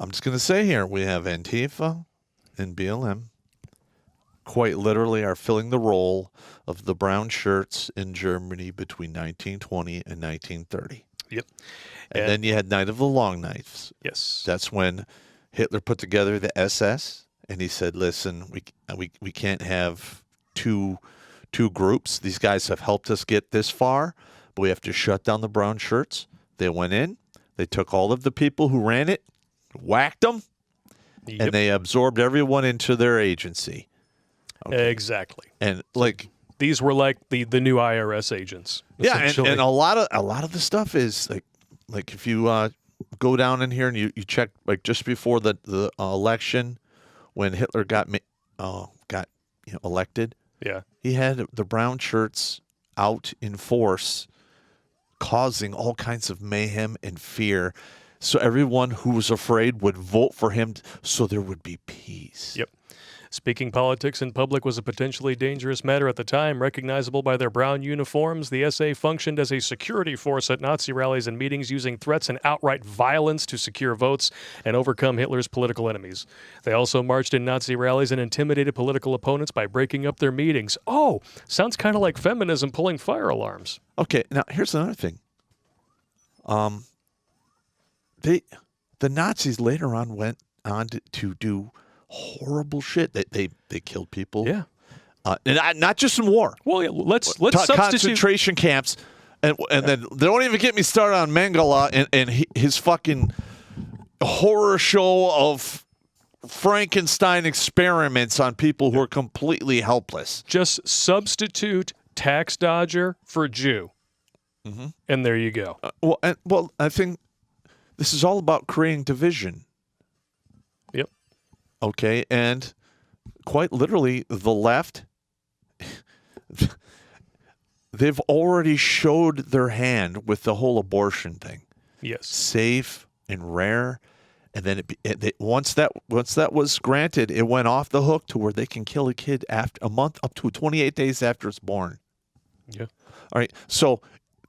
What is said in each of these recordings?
I'm just going to say here, we have Antifa and BLM quite literally are filling the role of the brown shirts in Germany between 1920 and 1930. Yep. And then you had Night of the Long Knives. Yes. That's when Hitler put together the SS, and he said, listen, we can't have two groups. These guys have helped us get this far, but we have to shut down the brown shirts. They went in, they took all of the people who ran it, whacked them, and they absorbed everyone into their agency. Okay. Exactly. And these were like the new IRS agents. Yeah, and a lot of the stuff is like if you go down in here and you check like just before the election when Hitler got elected. Yeah. He had the brown shirts out in force, causing all kinds of mayhem and fear. So everyone who was afraid would vote for him so there would be peace. Yep. Speaking politics in public was a potentially dangerous matter at the time. Recognizable by their brown uniforms, the SA functioned as a security force at Nazi rallies and meetings, using threats and outright violence to secure votes and overcome Hitler's political enemies. They also marched in Nazi rallies and intimidated political opponents by breaking up their meetings. Oh, sounds kind of like feminism pulling fire alarms. Okay, now here's another thing. The Nazis later on went on to do horrible shit. They killed people. Yeah. And not just in war. Well, yeah, let's substitute concentration camps, and then they don't even get me started on Mengele and his fucking horror show of Frankenstein experiments on people who are completely helpless. Just substitute tax dodger for Jew, and there you go. Well, I think this is all about creating division. Yep. Okay, and quite literally, the left, they've already showed their hand with the whole abortion thing. Yes. Safe and rare, and then once that was granted, it went off the hook to where they can kill a kid after a month, up to 28 days after it's born. Yeah. All right, so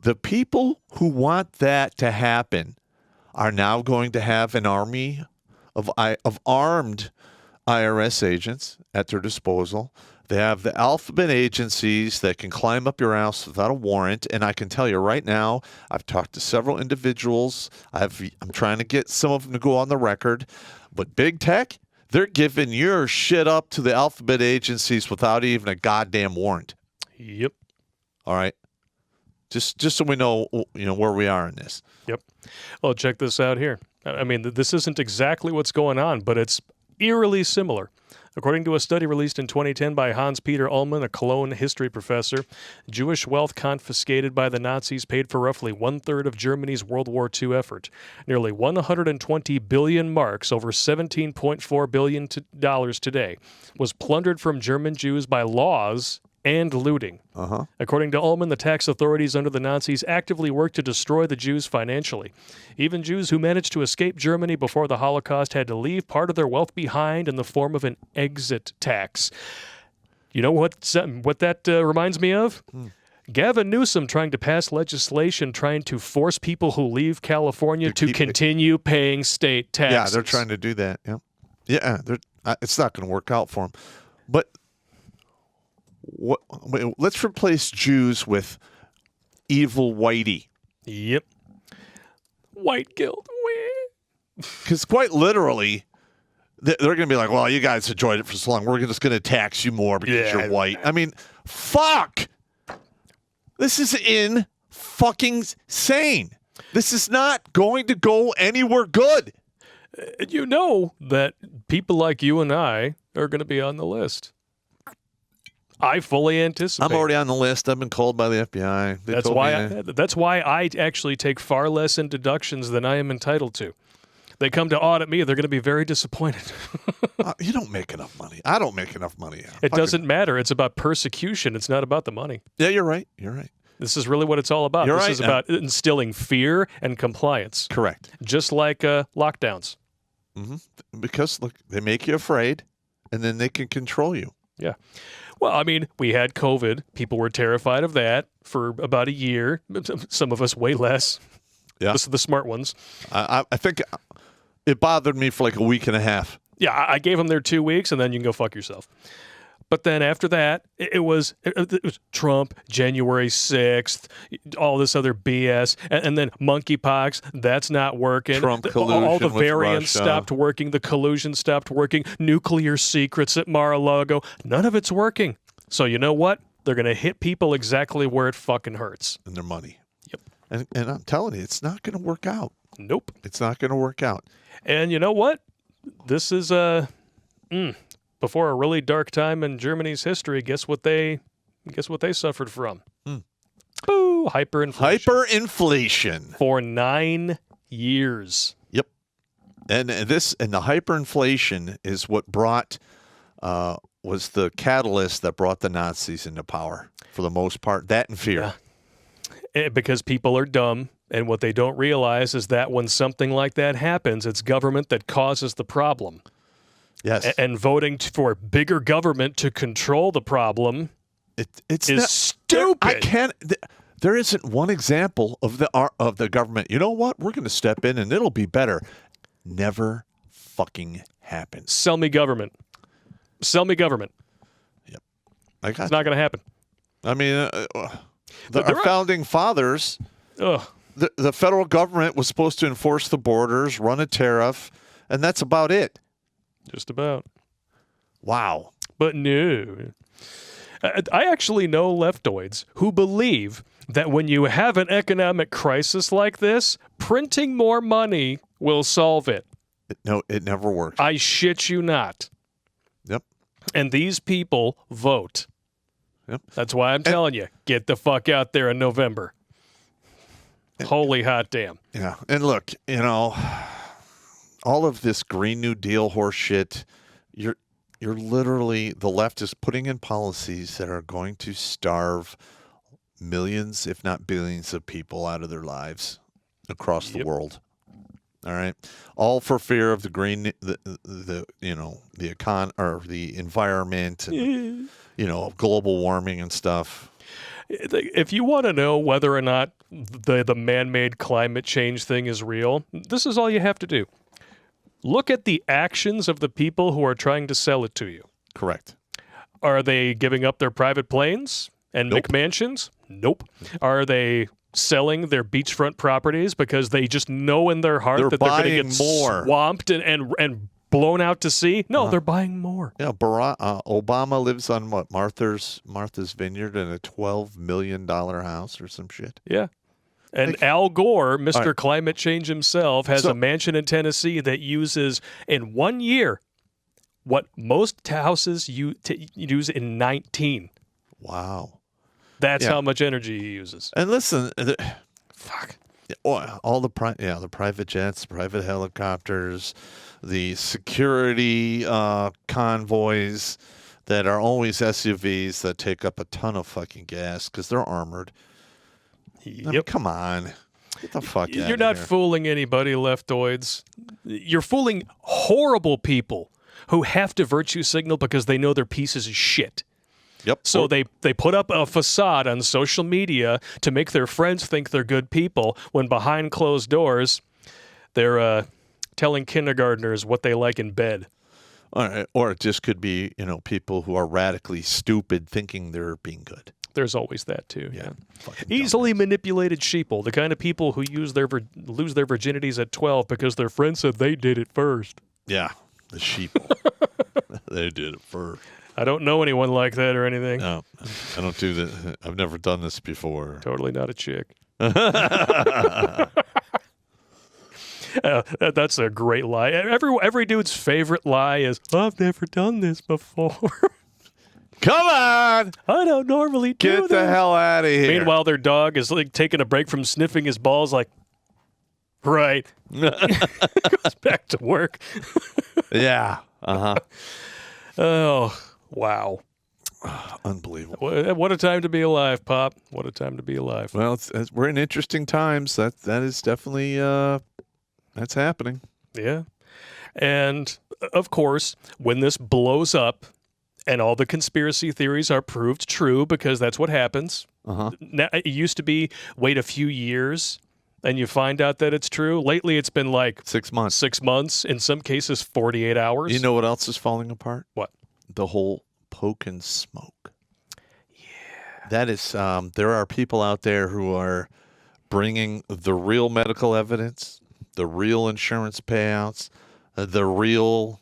the people who want that to happen are now going to have an army of armed IRS agents at their disposal. They have the alphabet agencies that can climb up your ass without a warrant. And I can tell you right now, I've talked to several individuals. I'm trying to get some of them to go on the record. But big tech, they're giving your shit up to the alphabet agencies without even a goddamn warrant. Yep. All right. Just so we know, where we are in this. Yep. Well, check this out here. I mean, this isn't exactly what's going on, but it's eerily similar. According to a study released in 2010 by Hans-Peter Ullmann, a Cologne history professor, Jewish wealth confiscated by the Nazis paid for roughly one-third of Germany's World War II effort. Nearly 120 billion marks, over $17.4 billion today, was plundered from German Jews by laws and looting. According to Ullmann, the tax authorities under the Nazis actively worked to destroy the Jews financially. Even Jews who managed to escape Germany before the Holocaust had to leave part of their wealth behind in the form of an exit tax. You know what that reminds me of? Gavin Newsom trying to pass legislation trying to force people who leave California to continue paying state taxes. Yeah, they're trying to do that. Yeah, it's not going to work out for them. But let's replace Jews with evil whitey. Yep. White guilt. Because quite literally, they're going to be like, well, you guys enjoyed it for so long. We're just going to tax you more because you're white. I mean, fuck. This is fucking insane. This is not going to go anywhere good. You know that people like you and I are going to be on the list. I fully anticipate. I'm already on the list. I've been called by the FBI. That's why I actually take far less in deductions than I am entitled to. They come to audit me, they're going to be very disappointed. You don't make enough money. I don't make enough money. It doesn't matter. It's about persecution. It's not about the money. Yeah, you're right. You're right. This is really what it's all about. This is about instilling fear and compliance. Correct. Just like lockdowns. Because, look, they make you afraid, and then they can control you. Yeah. Well, I mean, we had COVID. People were terrified of that for about a year. Some of us way less. Yeah. The smart ones. I think It bothered me for like a week and a half. Yeah, I gave them their 2 weeks, and then you can go fuck yourself. But then after that, it was Trump, January 6th, all this other BS, and then monkeypox, that's not working. Trump collusion all the with variants Russia. stopped working. The collusion stopped working. Nuclear secrets at Mar-a-Lago. None of it's working. So you know what? They're going to hit people exactly where it fucking hurts. And their money. Yep. And I'm telling you, it's not going to work out. Nope. It's not going to work out. And you know what? This is before a really dark time in Germany's history. Guess what they suffered from? Boo! Hyperinflation. Hyperinflation. For 9 years. Yep. And the hyperinflation is what brought was the catalyst that brought the Nazis into power for the most part. That and fear. Because people are dumb, and what they don't realize is that when something like that happens, it's government that causes the problem. Yes. And voting for bigger government to control the problem it's is stupid. I can't. There isn't one example of the government. You know what? We're going to step in and it'll be better. Never fucking happens. Sell me government. Sell me government. Yep. It's not going to happen. I mean, our founding fathers. Ugh. The federal government was supposed to enforce the borders, run a tariff, and that's about it. Just about. Wow. But no. I actually know leftoids who believe that when you have an economic crisis like this, printing more money will solve it. No, it never works. I shit you not. Yep. And these people vote. Yep. That's why I'm telling you, get the fuck out there in November. Holy hot damn. Yeah. And look, all of this Green New Deal horse shit, you're literally, the left is putting in policies that are going to starve millions, if not billions of people out of their lives across the world. All right. All for fear of the environment and, global warming and stuff. If you want to know whether or not the man-made climate change thing is real, this is all you have to do. Look at the actions of the people who are trying to sell it to you. Correct. Are they giving up their private planes and McMansions? Nope. Are they selling their beachfront properties because they just know in their heart that they're going to get more. Swamped and blown out to sea? No, they're buying more. Yeah, Obama lives on what, Martha's Vineyard in a $12 million house or some shit. Yeah. And Al Gore, Mr. Climate Change himself, has a mansion in Tennessee that uses, in 1 year, what most houses use in 19. Wow. That's how much energy he uses. And listen, fuck. All the private jets, private helicopters, the security convoys that are always SUVs that take up a ton of fucking gas because they're armored. Yep. I mean, come on. Get the fuck out of here. You're not fooling anybody, leftoids. You're fooling horrible people who have to virtue signal because they know they're pieces of shit. Yep. So they put up a facade on social media to make their friends think they're good people when behind closed doors they're telling kindergartners what they like in bed. All right. Or it just could be, people who are radically stupid thinking they're being good. There's always that too. Yeah. Easily manipulated sheeple, the kind of people who lose their virginities at 12 because their friend said they did it first. Yeah, the sheeple. They did it first. I don't know anyone like that or anything. No, I don't do that. I've never done this before. Totally not a chick. That's a great lie. Every dude's favorite lie is, I've never done this before. Come on! I don't normally do Get the hell out of here. Meanwhile, their dog is like taking a break from sniffing his balls like, right. Goes back to work. Yeah. Uh-huh. Oh, wow. Unbelievable. What a time to be alive, Pop. What a time to be alive. Well, we're in interesting times. That is definitely, that's happening. Yeah. And, of course, when this blows up, and all the conspiracy theories are proved true because that's what happens. Uh-huh. Now, it used to be wait a few years and you find out that it's true. Lately, it's been like 6 months. 6 months, in some cases, 48 hours. You know what else is falling apart? What? The whole poke and smoke. Yeah. That is, there are people out there who are bringing the real medical evidence, the real insurance payouts, the real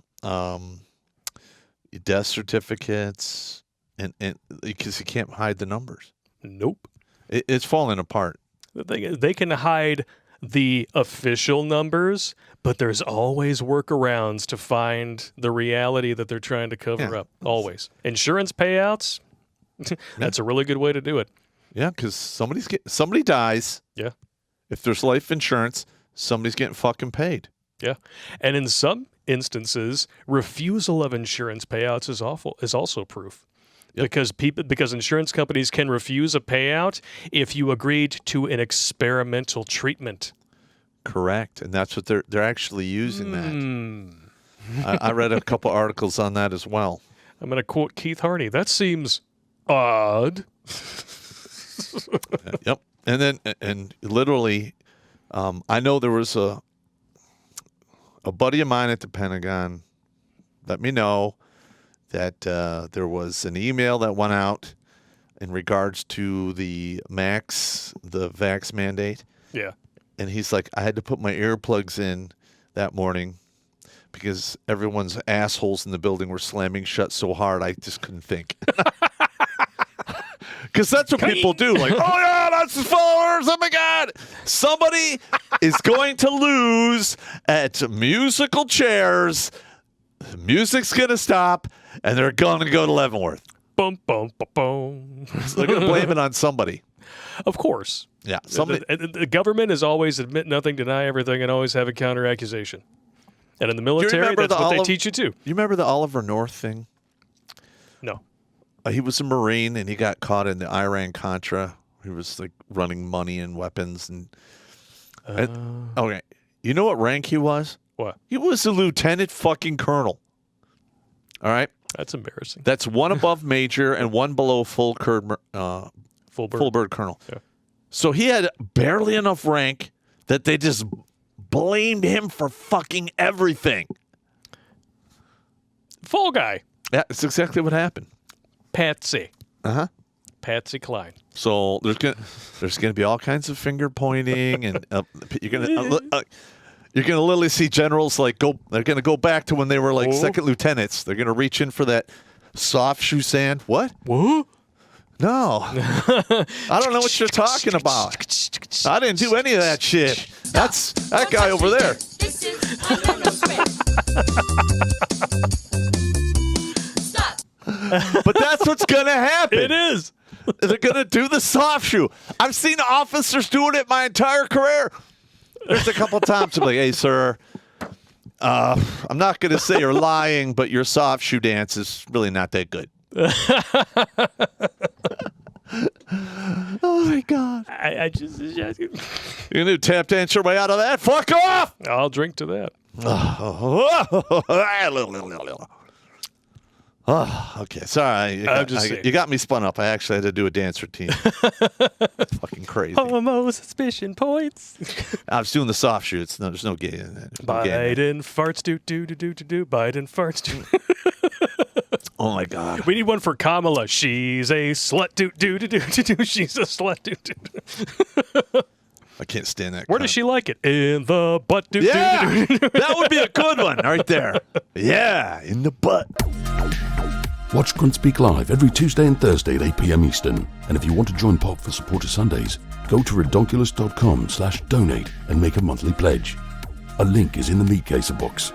death certificates, and because you can't hide the numbers. Nope. It's falling apart. The thing is, they can hide the official numbers, but there's always workarounds to find the reality that they're trying to cover up. Always. Insurance payouts, that's a really good way to do it. Yeah, because somebody dies. Yeah. If there's life insurance, somebody's getting fucking paid. Yeah. And in some instances, refusal of insurance payouts is also proof. Yep. Because insurance companies can refuse a payout if you agreed to an experimental treatment. Correct, and that's what they're actually using that. I read a couple articles on that as well. I'm going to quote Keith Harney. That seems odd. Yep, and literally, I know there was a buddy of mine at the Pentagon let me know that there was an email that went out in regards to the vax mandate. Yeah. And he's like, I had to put my earplugs in that morning because everyone's assholes in the building were slamming shut so hard I just couldn't think. Because that's what people do. Like, oh, yeah, that's his followers. Oh, my God. Somebody is going to lose at musical chairs. The music's going to stop, and they're going to go to Leavenworth. Boom, boom, boom, boom. So they're going to blame it on somebody. Of course. Yeah. The government is always admit nothing, deny everything, and always have a counter accusation. And in the military, that's what they teach you too. You remember the Oliver North thing? No. He was a Marine, and he got caught in the Iran-Contra. He was like running money and weapons. Okay. You know what rank he was? What? He was a lieutenant fucking colonel. All right? That's embarrassing. That's one above major and one below full bird colonel. Yeah. So he had barely enough rank that they just blamed him for fucking everything. Fall guy. Yeah, that's exactly what happened. Patsy. Uh-huh. Patsy Cline. So there's gonna be all kinds of finger pointing, and you're gonna literally see generals like they're gonna go back to when they were like second lieutenants. They're gonna reach in for that soft shoe sand. What? What? No. I don't know what you're talking about. I didn't do any of that shit. That's that guy over there. This is Stop. But that's what's going to happen. It is. They're going to do the soft shoe. I've seen officers doing it my entire career. There's a couple times I'm like, hey, sir, I'm not going to say you're lying, but your soft shoe dance is really not that good. Oh, my God. I just... You're going to tap dance your way out of that? Fuck off! I'll drink to that. Oh, okay. Sorry. You got me spun up. I actually had to do a dance routine. It's fucking crazy. Homo suspicion points. I was doing the soft shoe. There's no gay in that. Biden farts do. Biden farts do. Oh, my God. We need one for Kamala. She's a slut do. She's a slut do. I can't stand that. Where does she like it? In the butt do. Yeah, that would be a good one right there. Yeah, in the butt. Watch Grunt Speak live every Tuesday and Thursday at 8 p.m. Eastern. And if you want to join Pop for Supporter Sundays, go to redonkulous.com/donate and make a monthly pledge. A link is in the meat caser box.